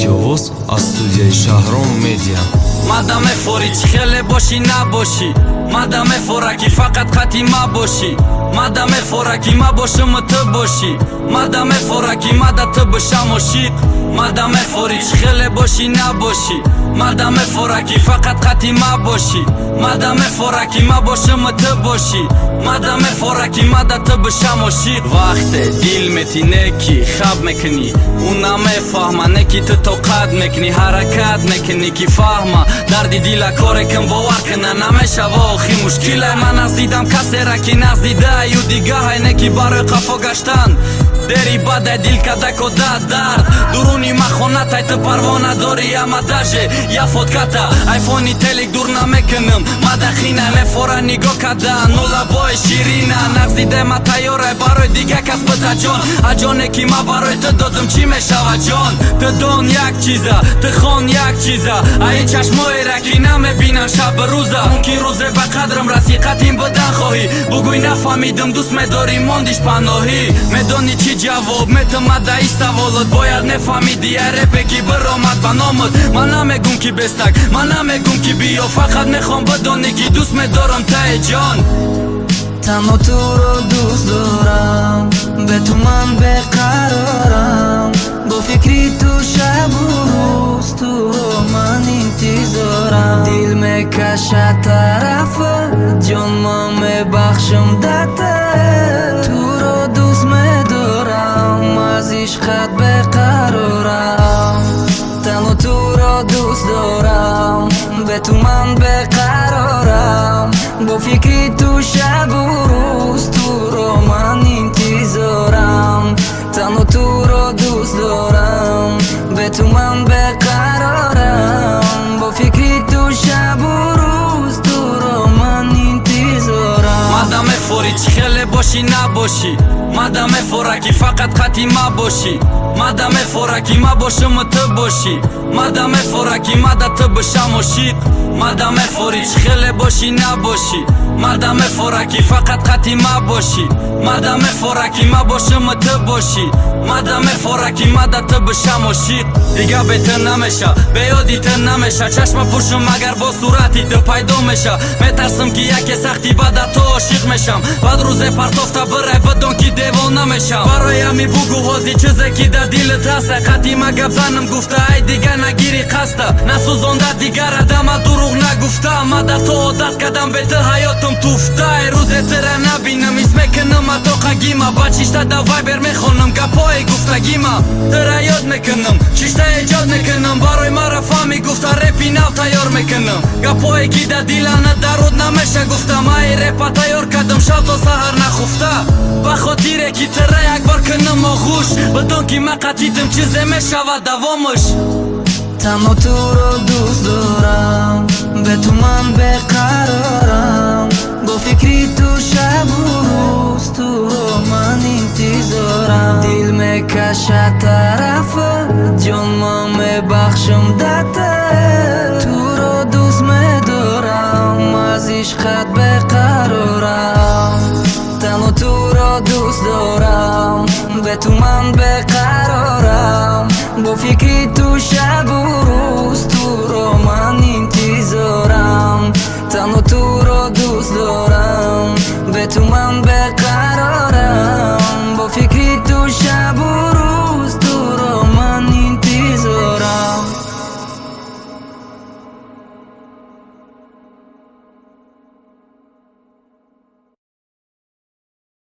یووس از استودیوی شهرام مدیا. مادام فوری خیلی باشی نباشی، مادام فورکی فقط خطی ما باشی، مادام فورکی ما باشم تو باشی، مادام فورکی مادا تو باشم عاشق، مادام فوری خیلی باشی نباشی، مادام فورکی فقط خطی ما باشی، مادام فورکی ما باشم تو باشی، مادام فورکی مادا تو باشم عاشق. وقت علمتی نکی خواب میکنی اونا میفهمه نکی تو توقع میکنی حرکت میکنی کی فهمه دردی دیلا کاری کن باور کنه نمیشه و آخی مشکله. من از دیدم کسی را که نزدیده یو دیگه های نکی برای قفا گشتن دری بده دیل کده کده درد درونی مخونه تایت پروانه داری اما داجه یا فوتکتا ایفونی تلیک دور نمیکنم مدخینه لفورا نگاه کده نولا بای شیرینه نزدیده ما تیاره برای دیگه کس بده جان اجانه که ما برای تو دادم چی میشوه جان تو دون یک چیزه تو خون یک چیزه ای چشمای را که نمیبینن شب روزه ممکن روزه به قدرم رسیقتیم بدن خواهی بگوی نفهمیدم دوست میداری ماندیش پناهی میدونی چی جواب میتمده ای سوالات باید نفهمیدی اره بگی برامد و نامد من نمیگم که بستک من نمیگم که بیا فقط میخوام بدانی که دوست میدارم ته جان تنها تو رو دوست دارم به تو من بقرارم با فکری تو شب و روز تو رو من انتظارم دل میکشه طرف جان من میبخشم دته تو رو دوست میدارم از عشقت بقرارم تنها تو رو دوست دارم به تو من بقرارم با فکری تو شب و روز تو رو من انتظارم تنها تو رو دوست دارم به تو من بقرارم با فکری تو شب و روز تو رو من انتظارم مادام فوری خیلی باشی نباشی مادام فورکی فقط خطی ما باشی مادام فورکی ما باشم تو باشی مادام فورکی مادا تو باشم عاشق مادام فوری خیلی باشی نباشی مادام فورکی فقط خطی ما باشی مادام فورکی ما باشم تو باشی مادام فورکی مادا تو باشم عاشق دیگه بهتر نمیشه به یادی تر نمیشه چشم پوشم مگر با صورتی تو پیدا میشه میترسم که یکی سختی بعد تو عاشق میشم بعد روز پرتافته بره بدون که دیوانه میشم برای همی بگو حاضی چیزی که در دلت هست قطعی مگه بزنم گفته ای دیگه نگیری قصده نسوزانده دیگر دم دروغ نگفته ما در تو عادت کردم بهتر حیاتم توفته روز تره نبینم اسم میکنم اتاق گیما با چیشته دا وایبر میخونم گپای گفتگیما تره یاد میکنم چیشته ایجاد میکنم برای مرا فهمی گفته رپی نو تیار میکنم گپایی که در دیلانه درود نمیشه گفتم ای رپا تیار کردم شب تا سهر نخفته بخاطره که تره یک بار کنم آغوش بدون که من قطیدم چیزه میشود دوامش تنها تو رو دوست دارم به تو من بقرارم با فکری تو شب و روز تو رو من انتظارم دل میکشه طرف جان من میبخشم دته تو رو دوست میدارم از عشقت بقرارم تنها تو رو دوست دارم به تو من بقرارم با فکری